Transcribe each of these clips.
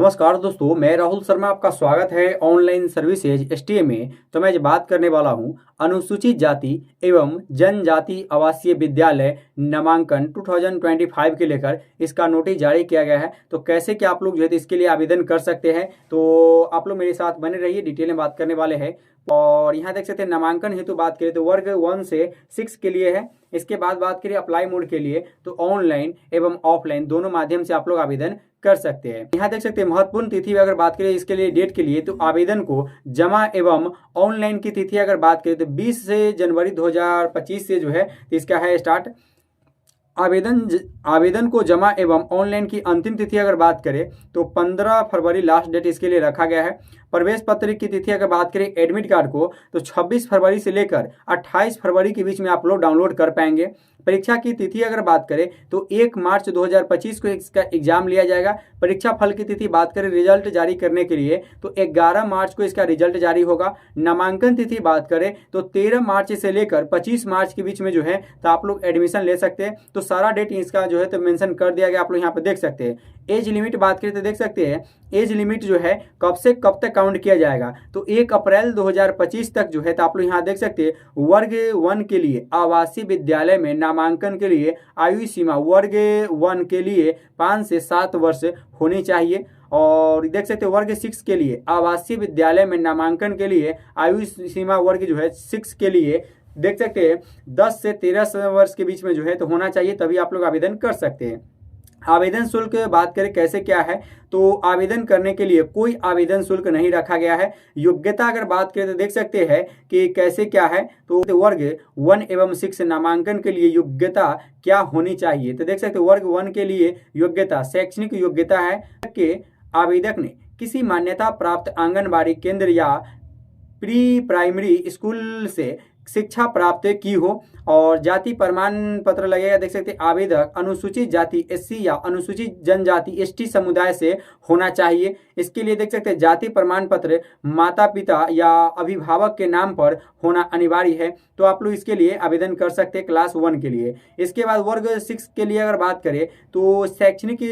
नमस्कार दोस्तों, मैं राहुल शर्मा। आपका स्वागत है ऑनलाइन सर्विसेज एसटीए में। तो मैं आज बात करने वाला हूं अनुसूचित जाति एवं जनजाति आवासीय विद्यालय नामांकन 2025 के लेकर इसका नोटिस जारी किया गया है। तो कैसे क्या आप लोग जो है इसके लिए आवेदन कर सकते हैं, तो आप लोग मेरे साथ बने रहिए, डिटेल में बात करने वाले हैं। और यहाँ देख सकते हैं नामांकन हेतु बात करें तो वर्ग 1 से 6 के लिए है। इसके बाद बात करें अप्लाई मोड के लिए तो ऑनलाइन एवं ऑफलाइन दोनों माध्यम से आप लोग आवेदन कर सकते हैं। यहाँ देख सकते हैं महत्वपूर्ण तिथि अगर बात करें इसके लिए डेट के लिए तो आवेदन को जमा एवं ऑनलाइन की तिथि अगर बात करें तो 20 से जनवरी 2025 से जो है इसका है स्टार्ट। आवेदन को जमा एवं ऑनलाइन की अंतिम तिथि अगर बात करें तो 15 फरवरी लास्ट डेट इसके लिए रखा गया है। प्रवेश पत्र की तिथि अगर बात करें एडमिट कार्ड को तो 26 फरवरी से लेकर 28 फरवरी के बीच में आप लोग डाउनलोड कर पाएंगे। परीक्षा की तिथि अगर बात करें तो 1 मार्च 2025 को इसका एग्जाम लिया जाएगा। परीक्षा फल की तिथि बात करें रिजल्ट जारी करने के लिए तो 11 मार्च को इसका रिजल्ट जारी होगा। नामांकन तिथि बात करें तो 13 मार्च से लेकर 25 मार्च के बीच में जो है तो आप लोग एडमिशन ले सकते हैं। तो सारा डेट इसका जो है तो मेंशन कर दिया गया, आप लोग यहाँ पर देख सकते हैं। एज लिमिट बात करें तो देख सकते हैं एज लिमिट जो है कब से कब तक काउंट किया जाएगा तो 1 अप्रैल 2025 तक जो है तो आप लोग यहाँ देख सकते हैं वर्ग 1 के लिए आवासीय विद्यालय में नामांकन के लिए आयु सीमा वर्ग 1 के लिए 5 से 7 वर्ष होनी चाहिए। और देख सकते हैं वर्ग 6 के लिए आवासीय विद्यालय में नामांकन के लिए आयु सीमा वर्ग जो है 6 के लिए देख सकते हैं 10 से 13 वर्ष के बीच में जो है तो होना चाहिए, तभी आप लोग आवेदन कर सकते हैं। आवेदन शुल्क बात करें कैसे क्या है तो आवेदन करने के लिए कोई आवेदन शुल्क नहीं रखा गया है। योग्यता अगर बात करें तो देख सकते हैं कि कैसे क्या है तो वर्ग 1 एवं 6 नामांकन के लिए योग्यता क्या होनी चाहिए तो देख सकते हैं वर्ग 1 के लिए योग्यता शैक्षणिक योग्यता है कि आवेदक ने किसी मान्यता प्राप्त आंगनबाड़ी केंद्र या प्री प्राइमरी स्कूल से शिक्षा प्राप्त की हो। और जाति प्रमाण पत्र लगेगा, देख सकते हैं आवेदक अनुसूचित जाति एससी या अनुसूचित जनजाति एसटी समुदाय से होना चाहिए। इसके लिए देख सकते हैं जाति प्रमाण पत्र माता पिता या अभिभावक के नाम पर होना अनिवार्य है, तो आप लोग इसके लिए आवेदन कर सकते हैं क्लास 1 के लिए। इसके बाद वर्ग 6 के लिए अगर बात करें तो शैक्षणिक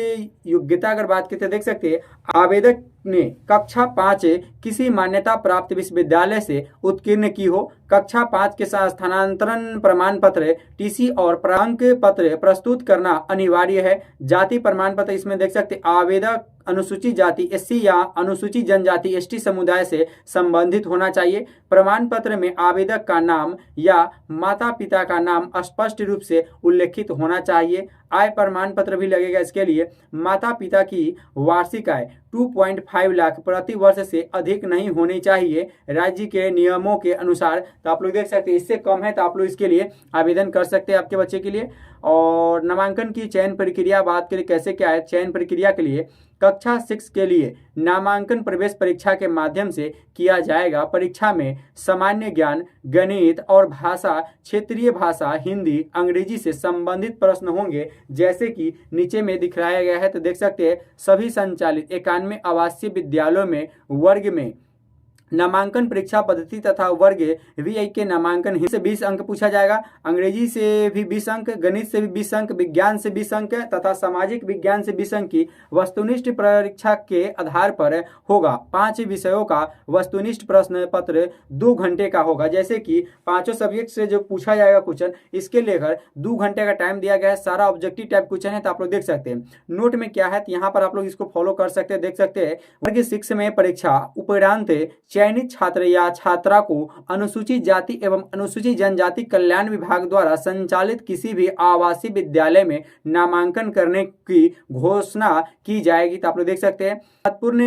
योग्यता अगर बात करते देख सकते हैं आवेदक ने कक्षा 5 किसी मान्यता प्राप्त विश्वविद्यालय से उत्तीर्ण की हो। कक्षा 5 के साथ स्थानांतरण प्रमाण पत्र टीसी और प्रांक पत्र प्रस्तुत करना अनिवार्य है। जाति प्रमाण पत्र इसमें देख सकते आवेदक अनुसूचित जाति एससी या अनुसूचित जनजाति एसटी समुदाय से संबंधित होना चाहिए। प्रमाण पत्र में आवेदक का नाम या माता पिता का नाम स्पष्ट रूप से उल्लेखित होना चाहिए। आय प्रमाण पत्र भी लगेगा। इसके लिए माता पिता की वार्षिक आय 2.5 लाख प्रति वर्ष से अधिक नहीं होनी चाहिए राज्य के नियमों के अनुसार। तो आप लोग देख सकते हैं इससे कम है तो आप लोग इसके लिए आवेदन कर सकते हैं आपके बच्चे के लिए। और नामांकन की चयन प्रक्रिया बात करें कैसे क्या है। चयन प्रक्रिया के लिए कक्षा 6 के लिए नामांकन प्रवेश परीक्षा के माध्यम से किया जाएगा। परीक्षा में सामान्य ज्ञान, गणित और भाषा, क्षेत्रीय भाषा हिंदी अंग्रेजी से संबंधित प्रश्न होंगे जैसे कि नीचे में दिखाया गया है। तो देख सकते हैं सभी संचालित 91 आवासीय विद्यालयों में वर्ग में नामांकन परीक्षा पद्धति तथा वर्ग वीआई के नामांकन हिंदी से 20 अंक पूछा जाएगा, अंग्रेजी से भी 20 अंक, गणित से भी 20 अंक, विज्ञान से 20 अंक तथा सामाजिक विज्ञान से 20 अंक की वस्तुनिष्ठ परीक्षा के आधार पर होगा। 5 विषयों का वस्तुनिष्ठ प्रश्न पत्र 2 घंटे का होगा। जैसे कि 5 सब्जेक्ट से जो पूछा जाएगा क्वेश्चन इसके लेकर 2 घंटे का टाइम दिया गया है। सारा ऑब्जेक्टिव टाइप क्वेश्चन है तो आप लोग देख सकते हैं नोट में क्या है तो यहाँ पर आप लोग इसको फॉलो कर सकते हैं। देख सकते हैं वर्ग 6 में परीक्षा उपरांत चयनित छात्र या छात्रा को अनुसूचित जाति एवं अनुसूचित जनजाति कल्याण विभाग द्वारा संचालित किसी भी आवासीय विद्यालय में नामांकन करने की घोषणा की जाएगी। तो आप लोग देख सकते हैं महत्वपूर्ण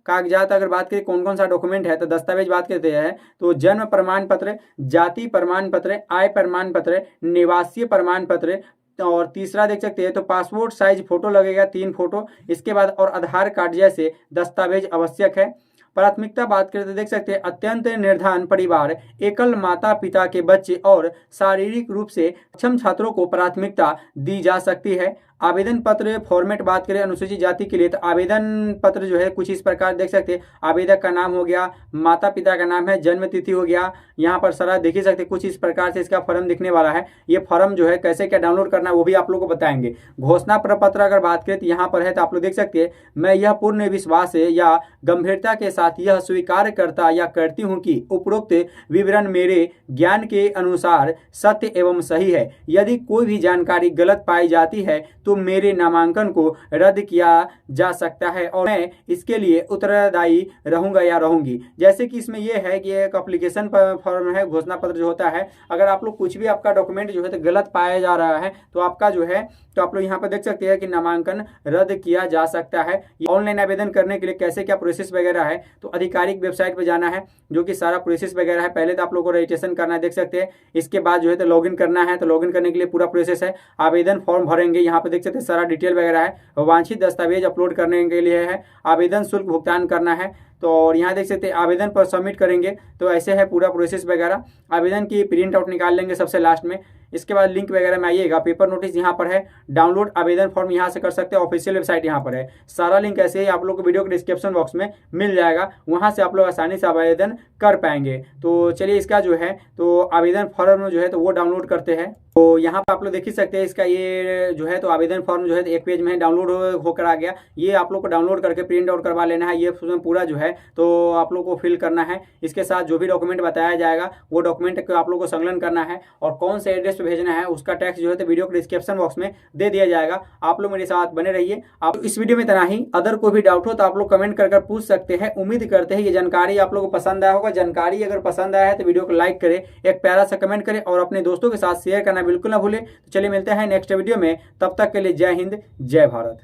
कागजात अगर बात करें कौन कौन सा डॉक्यूमेंट है तो दस्तावेज बात करते हैं तो जन्म प्रमाण पत्र, जाति प्रमाण पत्र, आय प्रमाण पत्र, निवासीय प्रमाण पत्र और तीसरा देख सकते हैं तो पासपोर्ट साइज फोटो लगेगा 3 फोटो। इसके बाद और आधार कार्ड जैसे दस्तावेज आवश्यक है। प्राथमिकता बात करें तो देख सकते हैं अत्यंत निर्धन परिवार, एकल माता पिता के बच्चे और शारीरिक रूप से सक्षम छात्रों को प्राथमिकता दी जा सकती है। आवेदन पत्र फॉर्मेट बात करें अनुसूचित जाति के लिए तो आवेदन पत्र जो है कुछ इस प्रकार देख सकते हैं। आवेदक का नाम हो गया, माता पिता का नाम है, जन्म तिथि हो गया, यहाँ पर सारा देख ही सकते कुछ इस प्रकार से इसका फॉर्म दिखने वाला है। ये फॉर्म जो है कैसे क्या डाउनलोड करना है वो भी आप लोग को बताएंगे। घोषणा प्रपत्र अगर बात करें तो यहाँ पर है तो आप लोग देख सकते हैं, मैं यह पूर्ण विश्वास है या गंभीरता के साथ यह स्वीकार करता या करती हूँ कि उपरोक्त विवरण मेरे ज्ञान के अनुसार सत्य एवं सही है। यदि कोई भी जानकारी गलत पाई जाती है तो मेरे नामांकन को रद्द किया जा सकता है और मैं इसके लिए उत्तरदायी रहूंगा या रहूंगी। जैसे कि इसमें यह है कि एक एप्लीकेशन फॉर्म है, घोषणा पत्र जो होता है, अगर आप लोग कुछ भी आपका डॉक्यूमेंट जो है तो गलत पाया जा रहा है तो आपका जो है तो आप लोग यहाँ पर देख सकते हैं कि नामांकन रद्द किया जा सकता है। ऑनलाइन आवेदन करने के लिए कैसे क्या प्रोसेस वगैरह है तो आधिकारिक वेबसाइट पर जाना है, जो कि सारा प्रोसेस वगैरह है। पहले तो आप लोग को रजिस्ट्रेशन करना है, देख सकते हैं। इसके बाद जो है तो लॉगिन करना है, तो लॉगिन करने के लिए पूरा प्रोसेस है। आवेदन फॉर्म भरेंगे, यहाँ पे देख सकते हैं सारा डिटेल वगैरह है। वांछित दस्तावेज अपलोड करने के लिए है, आवेदन शुल्क भुगतान करना है, तो और यहाँ देख सकते हैं आवेदन पर सबमिट करेंगे। तो ऐसे है पूरा प्रोसेस वगैरह। आवेदन की प्रिंट आउट निकाल लेंगे सबसे लास्ट में। इसके बाद लिंक वगैरह में आइएगा, पेपर नोटिस यहाँ पर है, डाउनलोड आवेदन फॉर्म यहाँ से कर सकते हैं, ऑफिशियल वेबसाइट यहाँ पर है। सारा लिंक ऐसे ही आप लोग को वीडियो के डिस्क्रिप्शन बॉक्स में मिल जाएगा, वहाँ से आप लोग आसानी से आवेदन कर पाएंगे। तो चलिए इसका जो है तो आवेदन फॉर्म जो है तो वो डाउनलोड करते हैं। तो यहाँ पर आप लोग देख ही सकते हैं इसका ये जो है तो आवेदन फॉर्म जो है एक पेज में डाउनलोड होकर आ गया। ये आप लोग को डाउनलोड करके प्रिंट आउट करवा लेना है। ये उसमें पूरा जो है तो आप लोग को फिल करना है। इसके साथ जो भी डॉक्यूमेंट बताया जाएगा वो डॉक्यूमेंट को आप लोग को संलग्न करना है और कौन से एड्रेस पे भेजना है उसका टैक्स जो है तो वीडियो के डिस्क्रिप्शन बॉक्स में दे दिया जाएगा। आप लोग मेरे साथ बने रहिए। आप इस वीडियो में इतना ही, अदर कोई भी डाउट हो तो आप लोग कमेंट कर पूछ सकते हैं। उम्मीद करते हैं ये जानकारी आप लोग को पसंद आया होगा। जानकारी अगर पसंद आया है तो वीडियो को लाइक करें, एक प्यारा सा कमेंट करें और अपने दोस्तों के साथ शेयर करना बिल्कुल ना भूलें। तो चलिए मिलते हैं नेक्स्ट वीडियो में, तब तक के लिए जय हिंद, जय भारत।